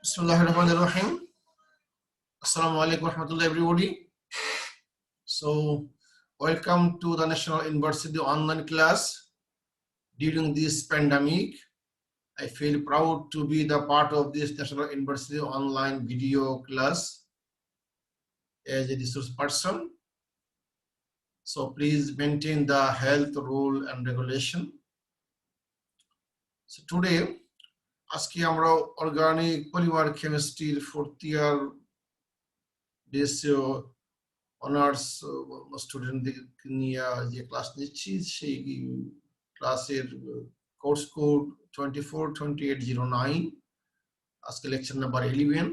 Bismillahirrahmanirrahim. Assalamu alaikum warahmatullahi everybody. So, welcome to the National University online class. During this pandemic, I feel proud to be the part of this National University online video class as a resource person. So, please maintain the health rule and regulation. So, today, আজকে আমরা organic polymer কেমিস্ট্রির 4th year দেশীয় honours স্টুডেন্টদের নিয়ে যে class নিচ্ছি সেই ক্লাসের কোর্স কোড 242809 আজকে লেকচার নাম্বার 11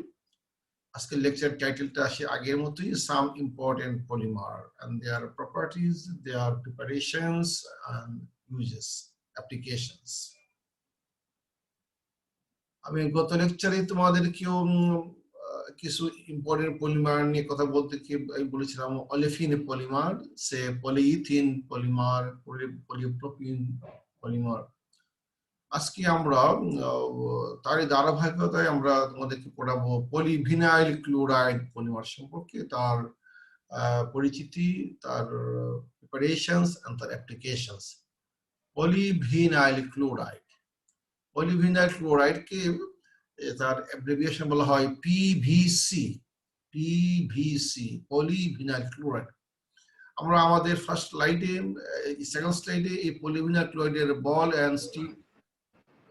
আজকে লেকচার টাইটেলটা আসে আগের মতোই some important polymer and their properties their preparations and uses applications আমি গত লেকচারে তোমাদেরকেও কিছু ইম্পর্টেন্ট পলিমার নিয়ে কথা বলতে কি বলেছিলাম অলিফিন পলিমার সে পলিইথিন পলিমার পলিপ্রোপিন পলিমার আজকে আমরা তারই ধারাবাহিকতায় আমরা তোমাদেরকে পড়াবো পলিভিনাইল ক্লোরাইড পলিমার সম্পর্কে তার পরিচিতি তার প্রিপারেশনস এন্ড তার অ্যাপ্লিকেশনস পলিভিনাইল ক্লোরাইড কে তার অ্যাব্রিভিয়েশন বলা হয় পিভিসি পলিভিনাইল ক্লোরাইড আমরা আমাদের ফার্স্ট স্লাইডে সেকেন্ড স্লাইডে এই পলিভিনাইল ক্লোরাইডের ball and stick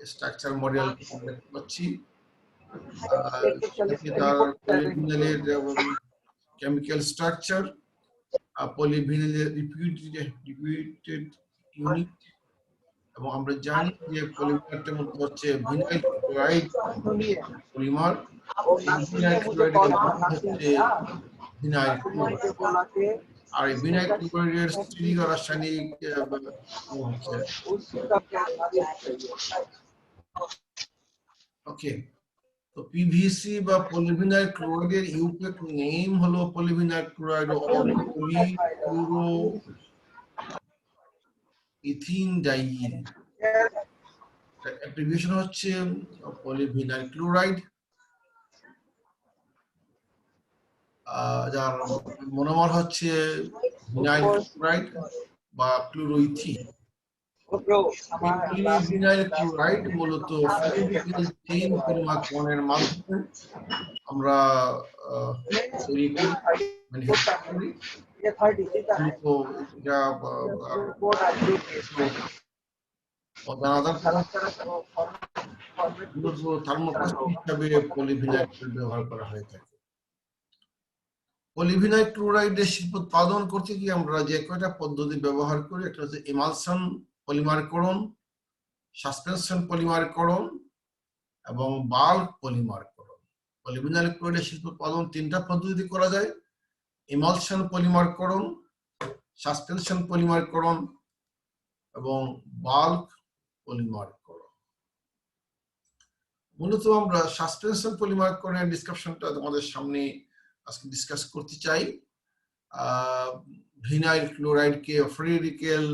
structure model দেখতে পাচ্ছি তার পলিভিনাইলের কেমিক্যাল স্ট্রাকচার পলিভিনাইলের রিপিটেড ইউনিট এবং আমরা জানি যে পলিমারটার মধ্যে হচ্ছে ভিনাইল ক্লোরাইড পলিমার ভিনাইল ক্লোরাইডের হচ্ছে ভিনাইল ক্লোরাইড আর এই ভিনাইল ক্লোরাইডের স্থির রাসায়নিক হচ্ছে ওকে তো পিভিসি বা পলিভিনাইল ক্লোরাইডের ইউনিক নেম হলো পলিভিনাইল ক্লোরাইড পলিফ্লুরো ইথিন ডাইল অ্যাপ্লিকেশন হচ্ছে পলিভিনাইল ক্লোরাইড যার মনোমার হচ্ছে ভিনাইল ক্লোরাইড বা ক্লোরোইথিন পলিভিনাইল ক্লোরাইড মূলত চেইন পরিমাপনের মাধ্যমে আমরা তৈরি করি ব্যবহার করা হয়ে থাকে পলিভিনাইল ক্লোরাইডের শিল্প উৎপাদন করতে গিয়ে আমরা যে কয়টা পদ্ধতি ব্যবহার করি একটা হচ্ছে ইমালশন পলিমারকরণ সাসপেনশন পলিমারকরণ এবং বাল্ক পলিমারকরণ পলিভিনাইল ক্লোরাইডের শিল্প উৎপাদন তিনটা পদ্ধতিতে করা যায় ইমালশন পলিমারকরণ সাসপেনশন পলিমারকরণ এবং বাল্ক পলিমারকরণ মূলত আমরা সাসপেনশন পলিমারকরণের ডিসকাশনটা তোমাদের সামনে আজকে ডিসকাস করতে চাই ভিনাইল ক্লোরাইড কে ফ্রি রেডিক্যাল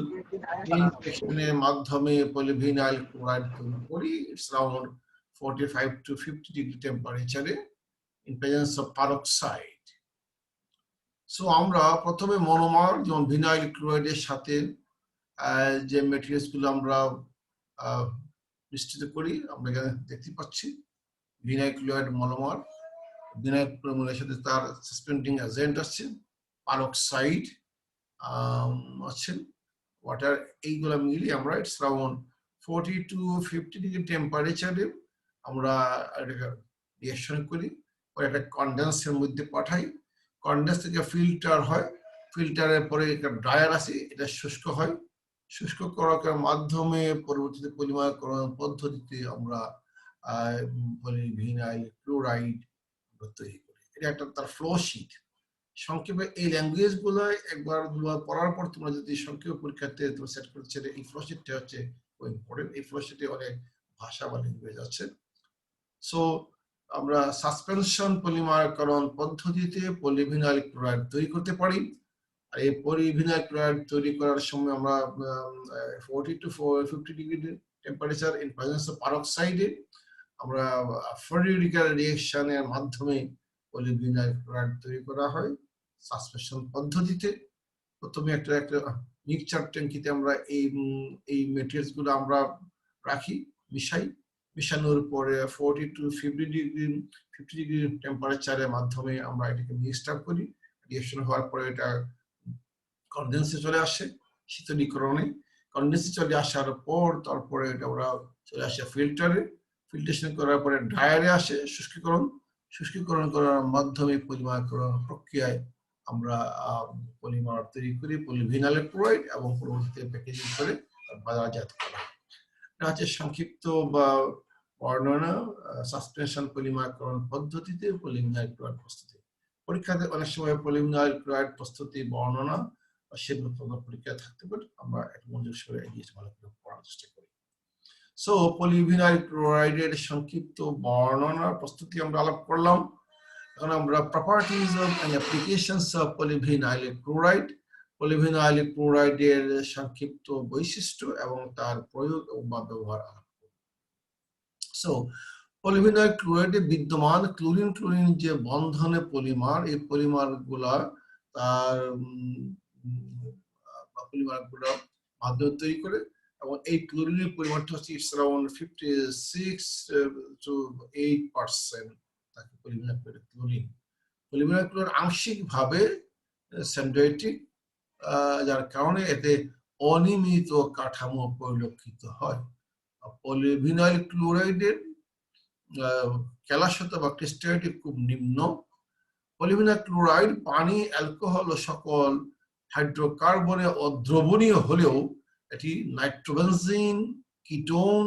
ইনফেকশনের মাধ্যমে পলিভিনাইল ক্লোরাইড তৈরি করি ইটস अराउंड 45 to 50 ডিগ্রি টেম্পারেচারে in presence of peroxide so আমরা প্রথমে মনোমার যেমন ভিনাইল ক্লোরাইডের সাথে যে ম্যাটেরিয়ালস গুলো আমরা মিশ্রিত করি আমরা এখানে দেখতে পাচ্ছি ভিনাইল ক্লোরাইড মনোমার ভিনাইল ক্লোরাইডের সাথে তার সাসপেন্ডিং এজেন্ট আছে পারক্সাইড আছে ওয়াটার এইগুলো মিলিয়ে আমরা ইটস अराउंड 40 to 50 ডিগ্রি টেম্পারেচারে আমরা রিঅ্যাকশন করি পরে একটা কনডেন্সারের মধ্যে পাঠাই কনডেন্স থেকে ফিল্টার হয় ফিল্টারের পরে একটা ড্রায়ার আছে এটা শুষ্ক হয় শুষ্ক করার মাধ্যমে পরবর্তীতে পলিমারকরণ পদ্ধতিতে আমরা পলিভিনাইল ক্লোরাইড তৈরি করি এটা একটা তার ফ্লো শীট সংক্ষেপে এই ল্যাঙ্গুয়েজ গুলো একবার দুবার পড়ার পর তোমরা যদি সংক্ষেপে পরীক্ষাতে তোমরা সেট করতে চাইলে এই ফ্লো শীটটা হচ্ছে ইম্পর্টেন্ট এই ফ্লো শীটে অনেক ভাষা বা ল্যাঙ্গুয়েজ আছে সো আমরা সাসপেনশন পলিমারকরণ পদ্ধতিতে পলিভিনাইল ক্লোরাইড তৈরি করতে পারি আর এই পলিভিনাইল ক্লোরাইড তৈরি করার সময় আমরা 40 to 50 degree temperature in presence of পারক্সাইডে আমরা ফেরিডিক্যাল রিঅ্যাকশনের মাধ্যমে পলিভিনাইল ক্লোরাইড তৈরি করা হয় সাসপেনশন পদ্ধতিতে। প্রথমে একটা মিক্সচার ট্যাঙ্কিতে আমরা এই মেটেরিয়ালস গুলো আমরা রাখি, মিশানোর পরে 40 to 50 ডিগ্রি টেম্পারেচারের মাধ্যমে আমরা এটাকে মিক্সড আপ করি। রিঅ্যাকশন হওয়ার পরে এটা কনডেন্সে চলে আসে, শীতলীকরণে। কনডেন্সে চলে আসার পর তারপরে এটা ওরা চলে আসে ফিল্ট্রেশন করার পরে ড্রায়ারে আসে শুষ্কীকরণ করার মাধ্যমে পলিমারকরণ প্রক্রিয়ায় আমরা পলিমার তৈরি করি পলিভিনাইল ক্লোরাইড এবং পরবর্তীতে প্যাকেজিং করে বাজারজাত করা হয়। এটা হচ্ছে সংক্ষিপ্ত বা বর্ণনা সাসপেনশন পলিমারকরণ পদ্ধতিতে পলিভিনাইল ক্লোরাইড প্রস্তুতি। পরীক্ষাতে অনেক সময় পলিভিনাইল ক্লোরাইড প্রস্তুতি বর্ণনা বা সেগুলো পরীক্ষা থাকতে পারে, আমরা এক মনোযোগ করে এগিয়ে ভালো করে পড়ার চেষ্টা করি। সো পলিভিনাইল ক্লোরাইডের সংক্ষিপ্ত বর্ণনা প্রস্তুতি আমরা আলাপ করলাম। এখন আমরা properties and applications of polyvinyl chloride, polyvinyl ক্লোরাইডের সংক্ষিপ্ত বৈশিষ্ট্য এবং তার প্রয়োগ বা ব্যবহার আলাপ করব। সো পলিভিনাইল ক্লোরাইডে বিদ্যমান ক্লোরিন যে বন্ধনে পলিমার, এই পলিমারগুলা তার পলিমারগুলো মাধ্যমে তৈরি করে এবং এই ক্লোরিনের পরিমাণটা হচ্ছে ইটস अराउंड 56 to 8% থাকে পলিভিনাইল ক্লোরিন। পলিভিনাইল ক্লোরিন আংশিকভাবে স্যান্ডাইটিক, যার কারণে এতে অনিয়মিত কাঠামো পরিলক্ষিত হয়। পলিভিনাইল ক্লোরাইডের কেলাসতা বা ক্রিস্টালিটি খুব নিম্ন। পলিভিনাইল ক্লোরাইড পানি, অ্যালকোহল ও সকল হাইড্রোকার্বনে অদ্রবণীয় হলেও এটি নাইট্রোবেনজিন, কিটোন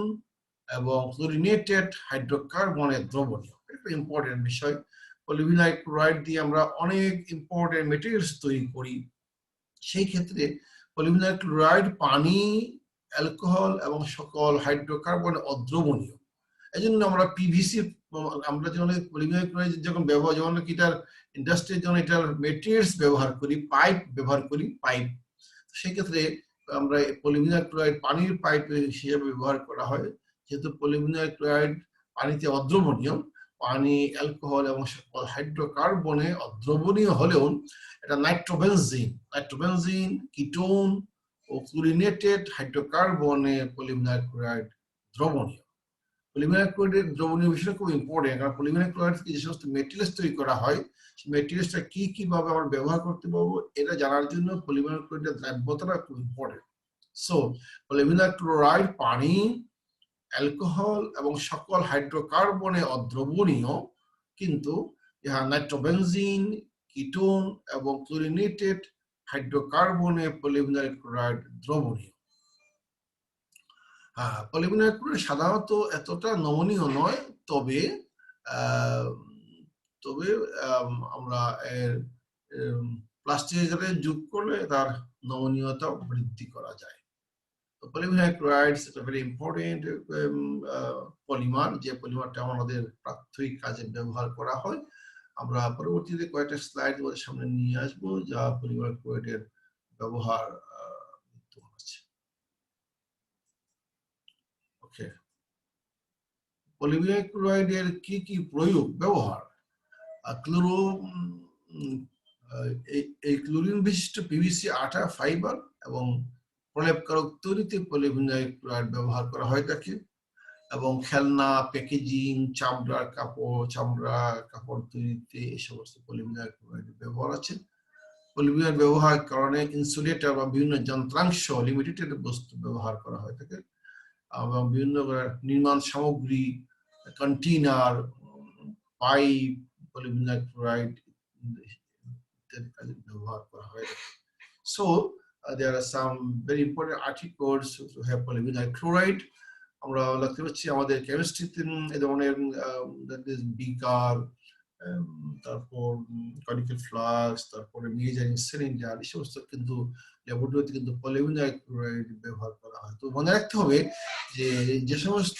এবং ক্লোরিনেটেড হাইড্রোকার্বনে দ্রবণীয়। এটা ইম্পর্টেন্ট বিষয়। পলিভিনাইল ক্লোরাইড দিয়ে আমরা অনেক ইম্পর্টেন্ট মেটেরিয়ালস তৈরি করি। সেই ক্ষেত্রে পলিভিনাইল ক্লোরাইড পানি, অ্যালকোহল এবং সকল হাইড্রোকার্বনে অদ্রবণীয়। এই জন্য আমরা পিভিসি, আমরা যখন পলিভিনাইল ক্লোরাইড যখন ব্যবহার, যেমন এটার ইন্ডাস্ট্রির জন্য এটার মেটেরিয়ালস ব্যবহার করি, পাইপ ব্যবহার করি, সেই ক্ষেত্রে আমরা পলিভিনাইল ক্লোরাইড পানির পাইপ হিসেবে ব্যবহার করা হয়। যেহেতু পলিভিনাইল ক্লোরাইড পানিতে অদ্রবণীয়, পানি, অ্যালকোহল এবং সকল হাইড্রোকার্বনে অদ্রবণীয় হলেও এটা নাইট্রোবেনজিন, কিটোন ও ক্লোরিনেটেড হাইড্রোকার্বনে পলিভিনাইল ক্লোরাইড দ্রবণীয়। পলিভিনাইল ক্লোরাইডের দ্রবণীয় বিষয়টা খুব ইম্পর্টেন্ট, কারণ পলিভিনাইল ক্লোরাইড থেকে যে সমস্ত মেটেরিয়ালস তৈরি করা হয়, সেই মেটেরিয়ালসটা কি ভাবে আমরা ব্যবহার করতে পারবো এটা জানার জন্য পলিভিনাইল ক্লোরাইডের দ্রাব্যতাটা খুব ইম্পর্টেন্ট। সো পলিভিনাইল ক্লোরাইড পানি, অ্যালকোহল এবং সকল হাইড্রোকার্বনে অদ্রবণীয়, কিন্তু ইহা নাইট্রোবেনজিন, কিটোন এবং ক্লোরিনেটেড হাইড্রোকার্বনে পলিভিনাইল ক্লোরাইড দ্রবণীয়। পলিভিনাইল ক্লোরাইড সাধারণত এতটা নমনীয় নয়, তবে আমরা এর প্লাস্টিকে যোগ করলে তার নমনীয়তা বৃদ্ধি করা যায়। পলিভিনাইল ক্লোরাইড একটা ভেরি ইম্পর্টেন্ট পলিমার, যে পলিমারটা আমাদের প্রাথমিক কাজে ব্যবহার করা হয়। আমরা পরবর্তীতে কয়েকটা স্লাইড আমাদের সামনে নিয়ে আসবো যা পলিভিনাইল ক্লোরাইডের ব্যবহার আছে। ওকে, পলিভিনাইল ক্লোরাইডের কি প্রয়োগ ব্যবহার? এই ক্লোরিন বিশিষ্ট পিভিসি আঠা, ফাইবার এবং প্রলেপকারক তৈরিতে পলিভিনাইল ক্লোরাইড ব্যবহার করা হয় থাকে, এবং খেলনা, প্যাকেজিং, চামড়ার কাপড় তৈরিতে এই সমস্ত পলিভিনাইল ক্লোরাইডের ব্যবহার আছে। পলিভিনাইল ব্যবহারের কারণে ইনসুলেটর বা বিভিন্ন যন্ত্রাংশ, লিমিটেড বস্তু ব্যবহার করা হয় থাকে, এবং বিভিন্ন নির্মাণ সামগ্রী, কন্টেইনার, পাইপ, পলিভিনাইল ক্লোরাইড ইত্যাদি কাজে ব্যবহার করা হয়। So there are some very important articles to have polyvinyl chloride. আমরা দেখতে পাচ্ছি আমাদের কেমিস্ট্রিতে এই ধরনের বিকার, তারপর কনিক্যাল ফ্লাস্ক, তারপরে মেজারিং সিলিন্ডার, এই সমস্ত কিন্তু ল্যাবরেটরিতে কিন্তু পলিভিনাইল ক্লোরাইড ব্যবহার করা হয়। তো মনে রাখতে হবে যে সমস্ত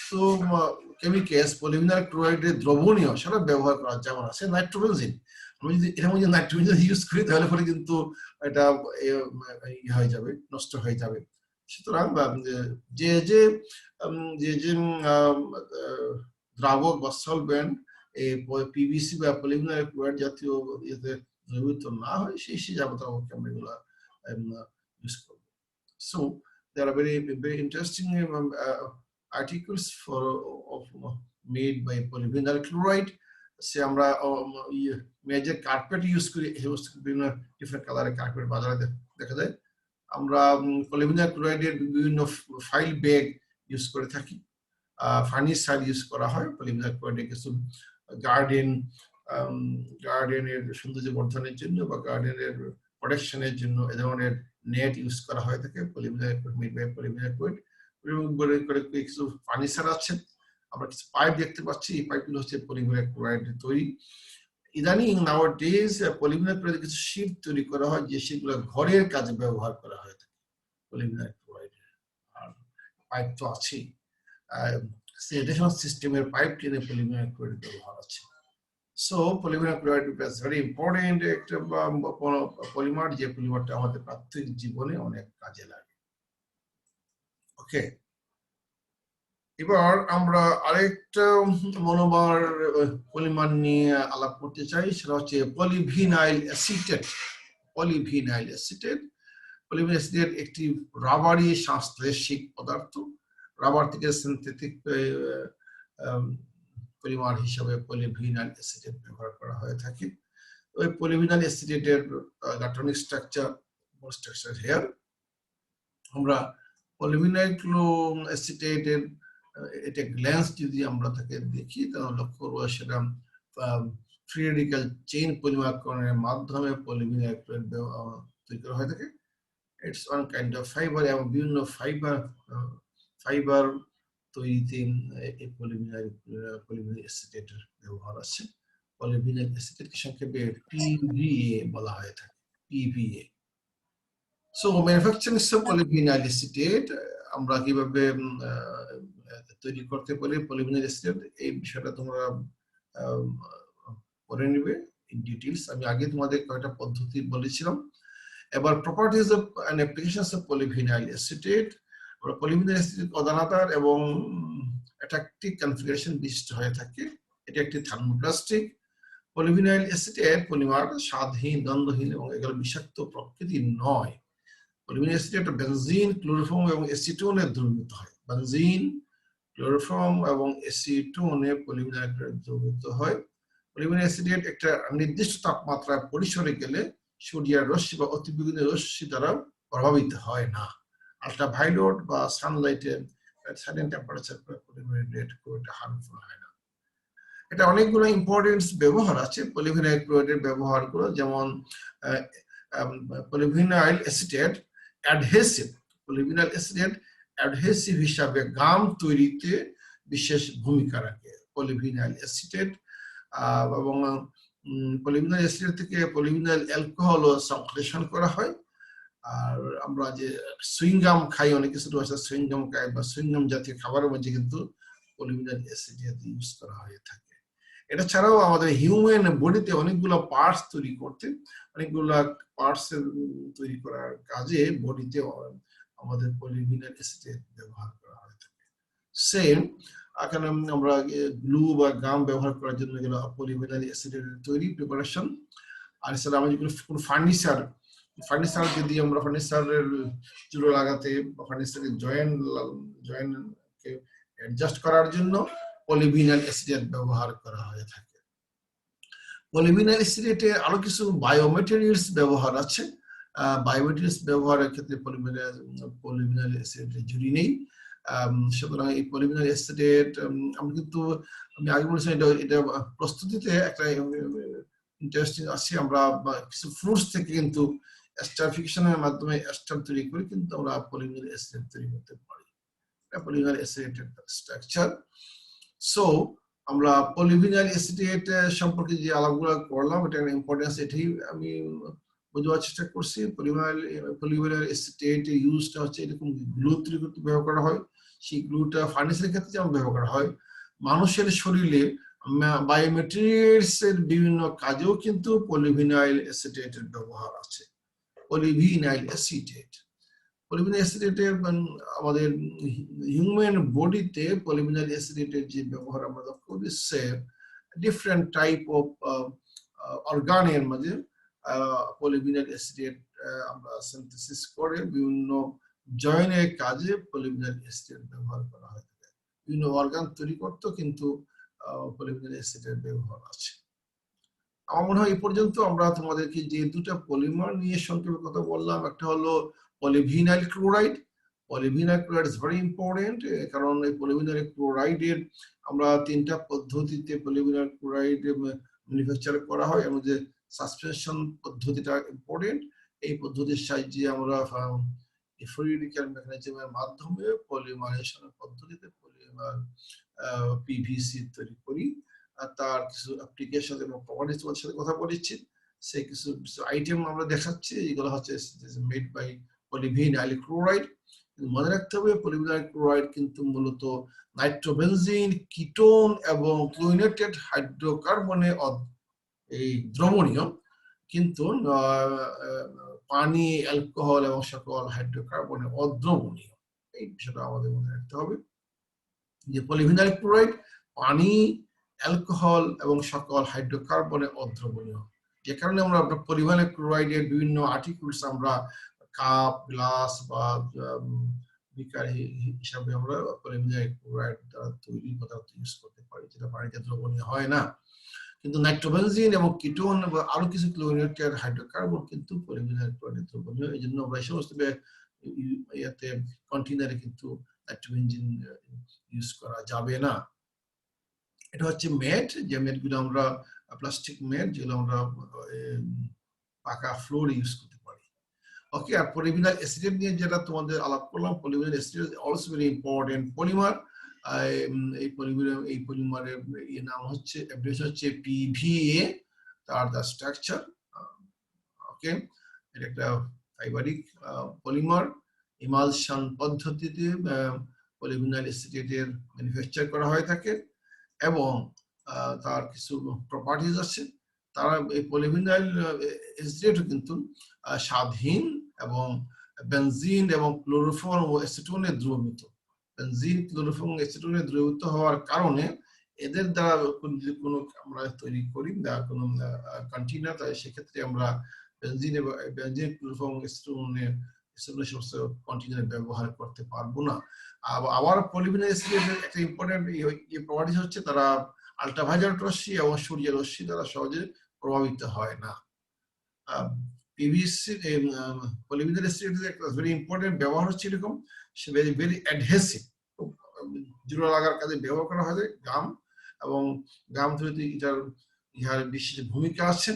কেমিক্যালস পলিভিনাইল ক্লোরাইডের দ্রবণীয় সেটা ব্যবহার করা যাবে না। সে নাইট্রোবেনজিন, আমি যদি এর মধ্যে নাইট্রোজেন ইউজ করি তাহলে পরে কিন্তু এটা হয়ে যাবে, নষ্ট হয়ে যাবে। সুতরাং যে দ্রাবক বা সলভেন্ট এই পিভিসি বা পলিভিনাইল ক্লোরাইড জাতীয় ইয়েতে দ্রবীভূত না হয় সেই যাবতীয় আমরা এগুলো ইউজ করব। So there are very interesting articles made by polyvinyl chloride. সে আমরা মেজর কার্পেট ইউজ করি, বিভিন্ন ডিফারেন্ট কালারের কার্পেট বাজারে দেখা যায়। আমরা পলিভিনাইল ক্লোরাইডের বিভিন্ন ফাইল ব্যাগ ইউজ করে থাকি, ফার্নিচার ইউজ করা হয় পলিভিনাইল ক্লোরাইডের কিছু গার্ডেনের সৌন্দর্য বর্ধনের জন্য বা গার্ডেনের প্রোটেকশনের জন্য এ ধরনের নেট ইউজ করা হয়ে থাকে পলিভিনাইল ক্লোরাইড। কিছু ফার্নিচার আছে, আমরা কিছু পাইপ দেখতে পাচ্ছি, এই পাইপগুলো হচ্ছে পলিভিনাইল ক্লোরাইড তৈরি। ইদানিং নাওয়াডেজ পলিভিনাইল ক্লোরাইড কিছু শীট তৈরি করা হয় যে সেগুলো ঘরের কাজে ব্যবহার করা হয়ে থাকে পলিভিনাইল ক্লোরাইড। আর পাইপ তো আছেই, সেডিশন সিস্টেমের পাইপ কিনে পলিভিনাইল ক্লোরাইড ব্যবহার আছে। So polyvinyl chloride is very important একটা পলিমার, যে পলিমারটা আমাদের প্রাত্যহিক জীবনে অনেক কাজে লাগে। ওকে, এবার আমরা আরেকটা মনোমার পলিমার নিয়ে আলাপ করতে চাই, সেটা হচ্ছে পলিভিনাইল অ্যাসিটেট। পলিভিনাইল অ্যাসিটেট একটি রাবারি সংশ্লেষিক পদার্থ। রাবার থেকে সিনথেটিক পলিমার হিসাবে পলিভিনাইল অ্যাসিটেট ব্যবহার করা হয়ে থাকে। ওই পলিভিনাইল অ্যাসিটেটের গাঠনিক স্ট্রাকচার হেয়ার। আমরা পলিভিনাইল অ্যাসিটেটের এটা গ্ল্যান্স যদি আমরা তাকে দেখি তাহলে লক্ষ্য করবো সেটা ফ্রি রেডিক্যাল চেইন পলিমারকরণের মাধ্যমে পলিভিনাইল ক্লোরাইড তৈরি করা হয়ে থাকে। It's one kind of fibre, এবং বিভিন্ন ফাইবার তৈরিতে এই পলিভিনাইল অ্যাসিটেটের ব্যবহার আছে। পলিভিনাইল অ্যাসিটেটকে সংক্ষেপে পিভিএ বলা হয়ে থাকে, PVA. So manufacturing polyvinyl acetate আমরা কিভাবে তৈরি করতে পারি পলিভিনাইল অ্যাসিটেট, এই বিষয়টা তোমরা পড়ে নিবে ইন ডিটেইলস। আমি আগে তোমাদের কয়েকটা পদ্ধতি বলেছিলাম। এবার properties of and applications of polyvinyl acetate. Polyvinyl acetate অদানাতার এবং অ্যাট্রাকটিভ কনফিগারেশন বিশিষ্ট হয়ে থাকে। এটা একটি থার্মোপ্লাস্টিক। পলিভিনাইল অ্যাসিটেট পলিমার স্বাদহীন, দ্বন্দ্বহীন এবং এগুলো বিষাক্ত প্রকৃতির নয়। পলিভিনাইল অ্যাসিটেট বেনজিন, ক্লোরোফর্ম এবং অ্যাসিটোনে দ্রবীভূত হয়। বেনজিন, ক্লোরোফর্ম এবং অ্যাসিটোনে পলিভিনাইল ক্লোরাইড দ্রবীভূত হয়। পলিভিনাইল অ্যাসিটেট একটা নির্দিষ্ট তাপমাত্রায় পরিসরে গেলে সূর্যের রশ্মি বা অতিবেগুনি রশ্মি দ্বারা প্রভাবিত হয় না। আল্ট্রাভায়োলেট বা সানলাইটের certain temperature polyvinyl chloride harmful হয় না। এটা অনেকগুলো ইম্পর্টেন্ট ব্যবহার আছে পলিভিনাইল ক্লোরাইডের ব্যবহারগুলো, যেমন polyvinyl acetate adhesive. Polyvinyl acetate adhesive হিসাবে গাম তৈরিতে বিশেষ ভূমিকা রাখে পলিভিনাইল অ্যাসিটেট। এবং পলিভিনাইল অ্যাসিটেট থেকে পলিভিনাইল অ্যালকোহলও সংশ্লেষণ করা হয়। আর আমরা যে সুইংগাম খাই, অনেক কিছু আছে সুইংগাম খাই বা সুইংগাম জাতীয় খাবারের মধ্যে কিন্তু পলিভিনাইল অ্যাসিটেট ইউজ করা হয়ে থাকে। এটা ছাড়াও আমাদের হিউম্যান বডিতে অনেকগুলো পার্টস তৈরি করতে, অনেকগুলা পার্টস তৈরি করার কাজে বডিতে আমাদের পলিভিনাইল অ্যাসিটেট ব্যবহার করা হয়ে থাকে। সেম এখানে আমরা গ্লু বা গাম ব্যবহার করার জন্য এগুলো পলিভিনাইল অ্যাসিটেট তৈরি প্রিপারেশন। আর এছাড়া আমরা যেগুলো কোনো ফার্নিচার যদি আমরা ফার্নিচারের চুলো লাগাতে বা ফার্নিচারের জয়েন্টকে অ্যাডজাস্ট করার জন্য পলিভিনাইল অ্যাসিটেট ব্যবহার করা হয়ে থাকে। পলিভিনাইল অ্যাসিটেটে আরো কিছু বায়োমেটেরিয়ালস ব্যবহার আছে। বায়োমেটেরিয়ালস ব্যবহারের ক্ষেত্রে পলিভিনাইল অ্যাসিটেটের জুড়ি নেই। সুতরাং এই পলিভিনাইল অ্যাসিটেট আমি আগে বলেছি এটা প্রস্তুতিতে একটা ইন্টারেস্টিং আছে। আমরা কিছু ফ্রুটস থেকে কিন্তু এস্টারিফিকেশনের মাধ্যমে এস্টার তৈরি করি, কিন্তু আমরা পলিভিনাইল অ্যাসিটেট তৈরি করতে পারি। এটা পলিভিনাইল অ্যাসিটেটের স্ট্রাকচার। সো আমরা পলিভিনাইল অ্যাসিটেট সম্পর্কে যে আলাপগুলো করলাম এটার ইম্পর্টেন্স এটাই আমি বোঝার চেষ্টা করছি। পলিভিনাইল অ্যাসিটেট ইউজটা হচ্ছে এরকম গ্লু তৈরি করতে ব্যবহার করা হয়। সেই গ্লুটা ফার্নিচারের ক্ষেত্রে যেমন ব্যবহার করা হয়, মানুষের শরীরে বায়োমেটেরিয়ালস এর বিভিন্ন কাজেও কিন্তু পলিভিনাইল অ্যাসিটেটের ব্যবহার আছে। পলিভিনাইল অ্যাসিটেট পলিভিনাইল অ্যাসিটেটের আমাদের হিউম্যান বডিতে পলিভিনাইল অ্যাসিটেটের যে ব্যবহার আমরা লক্ষ্য করি, সে ডিফারেন্ট টাইপ অফ অর্গানের মাঝে পলিভিনাইল অ্যাসিটেট আমরা সিনথেসিস করে বিভিন্ন জয়েনের কাজে পলিভিনাইল অ্যাসিটেট ব্যবহার করা হয়। বিভিন্ন অর্গান তৈরি করতে কিন্তু পলিভিনাইল অ্যাসিটের ব্যবহার আছে। আমার মনে হয় এই পর্যন্ত আমরা তোমাদেরকে যে দুটো পলিমার নিয়ে সংক্ষেপে কথা বললাম, একটা হলো polyvinyl chloride. Polyvinyl chloride is very important, কারণ এই পলিভিনাইল ক্লোরাইডের আমরা তিনটা পদ্ধতিতে পলিভিনাইল ক্লোরাইড ম্যানুফ্যাকচার করা হয়। এর মধ্যে সাসপেনশন পদ্ধতিটা ইম্পর্টেন্ট। এই পদ্ধতির সাহায্যে আমরা ফ্লুইডিক্যাল মেকানিজমের মাধ্যমে পলিমারাইজেশনের পদ্ধতিতে পলিমার পিভিসি তৈরি করি। তার কিছু অ্যাপ্লিকেশন এবং প্রপার্টিজ তোমাদের সাথে কথা বলেছি, সেই কিছু আইটেম আমরা দেখাচ্ছি। এগুলো হচ্ছে মেড বাই পলিভিনাইল ক্লোরাইড। মনে রাখতে হবে পলিভিনাইল ক্লোরাইড কিন্তু মূলত নাইট্রোবেনজিন, কিটোন এবং ক্লোরিনেটেড হাইড্রোকার্বনে এই দ্রবণীয়, কিন্তু পানি, অ্যালকোহল এবং সকল হাইড্রোকার্বনে অদ্রবণীয়। এই বিষয়টা আমাদের মনে রাখতে হবে যে পলিভিনাইল ক্লোরাইড পানি, অ্যালকোহল এবং সকল হাইড্রোকার্বনে অদ্রবণীয়। যে কারণে আমরা পলিভিনাইল ক্লোরাইডের বিভিন্ন আর্টিকেলস আমরা কাপ, গ্লাস বা বিকার হিসাবে আমরা পলিভিনাইল ক্লোরাইড দ্বারা তৈরি পদার্থ ইউজ করতে পারি, যেটা পানিতে দ্রবণীয় হয় না। কিন্তু নাইট্রোবেনজিন এবং কিটোন এবং আরো কিছু ক্লোরিনেটেড হাইড্রোকার্বন কিন্তু পলিভিনাইল ক্লোরাইড দ্রবণীয়। এই জন্য আমরা এই সমস্ত ইয়াতে কন্টেনারে কিন্তু নাইট্রোবেনজিন ইউজ করা যাবে না। এটা হচ্ছে ম্যাট, যে ম্যাট গুলো আমরা প্লাস্টিক ম্যাট, যেগুলো আমরা পাকা ফ্লোর ইউজ করতে পারি। ওকে, আর পলিভিনাইল অ্যাসিড নিয়ে যেটা তোমাদের আলাপ করলাম, polyvinyl acid is also very important polymer. এই পলিমারের নাম হচ্ছে, অ্যাব্রিভিয়েশন হচ্ছে পিভিএ, তার দা স্ট্রাকচার। ওকে, এটা একটা ফাইবারিক পলিমার। ইমালশন পদ্ধতিতে পলিভিনাইল অ্যাসিটেটের ম্যানুফ্যাকচার করা হয়ে থাকে এবং তার কিছু প্রপার্টিজ আছে। তারা এই পলিভিনাইল অ্যাসিটেট কিন্তু স্বাধীন এবং বেনজিন এবং ক্লোরোফর্ম ও অ্যাসিটোনে দ্রবীভূত। বেনজিন, ক্লোরোফর্ম, অ্যাসিটোনে দ্রবীভূত হওয়ার কারণে এদের দ্বারা যদি কোনো আমরা তৈরি করি কোনো কন্টেইনার, তাই সেক্ষেত্রে আমরা বেনজিন, ক্লোরোফর্ম, অ্যাসিটোনে সমস্ত কন্টেইনার ব্যবহার করতে পারবো না। আবার পলিভিনাইল অ্যাসিডের একটা ইম্পর্টেন্ট প্রপার্টিজ হচ্ছে তারা আল্ট্রাভায়োলেট রশ্মি এবং সূর্যের রশ্মি দ্বারা সহজে প্রভাবিত হয় না। পিভিসি পলিভিনাইল অ্যাসিডের একটা ভেরি ইম্পর্টেন্ট ব্যবহার হচ্ছে এরকম, সে ভেরি অ্যাডহেসিভ, জোড়া লাগার কাজে ব্যবহার করা হয় গাম, এবং গাম তৈরিতে এটার ইহার বিশেষ ভূমিকা আছে।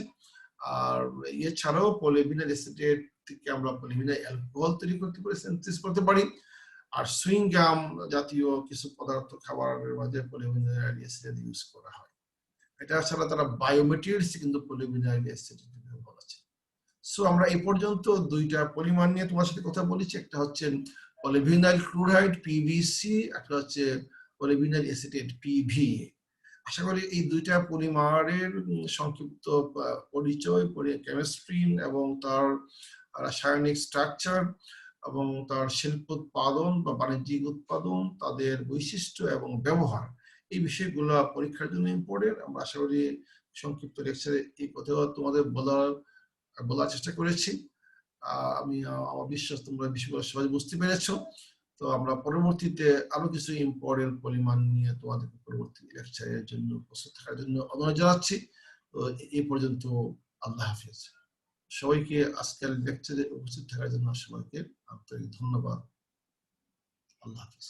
আর এছাড়াও পলিভিনাইল অ্যাসিডের থেকে আমরা পলিভিনাইল অ্যালকোহল তৈরি করতে পারি, সিনথেসিস করতে পারি। আর সুইং গাম জাতীয় কিছু পদার্থ খাবারের মধ্যে পলিভিনাইল অ্যাসিড ইউজ করা হয়। এটা ছাড়া তারা বায়োমেটেরিয়ালস কিন্তু পলিভিনাইল অ্যাসিড ব্যবহার আছে। সো আমরা এই পর্যন্ত দুইটা পলিমার নিয়ে তোমার সাথে কথা বলেছি, একটা হচ্ছে পলিভিনাইল ক্লোরাইড পিভিসি, একটা হচ্ছে পলিভিনাইল অ্যাসিটেট পিভিএ। আশা করি এই দুইটা পলিমারের সংক্ষিপ্ত পরিচয়, কেমিস্ট্রি এবং তার রাসায়নিক স্ট্রাকচার এবং তার শিল্প উৎপাদন বা বাণিজ্যিক উৎপাদন, তাদের বৈশিষ্ট্য এবং ব্যবহার, এই বিষয়গুলো পরীক্ষার জন্য ইম্পর্টেন্ট। আমরা আশা করি সংক্ষিপ্ত লেকচারে এই কথা তোমাদের বলার চেষ্টা করেছি। আমি আমার বিশ্বাস তোমরা বিষয়গুলো সহজে বুঝতে পেরেছো। তো আমরা পরবর্তীতে আরো কিছু ইম্পর্টেন্ট পলিমার নিয়ে তোমাদের পরবর্তী লেকচারের জন্য উপস্থিত থাকার জন্য অনুরোধ জানাচ্ছি। তো এই পর্যন্ত, আল্লাহ হাফিজ। সবাইকে আজকের লেকচারে উপস্থিত থাকার জন্য সবাইকে আন্তরিক ধন্যবাদ। আল্লাহ হাফিজ।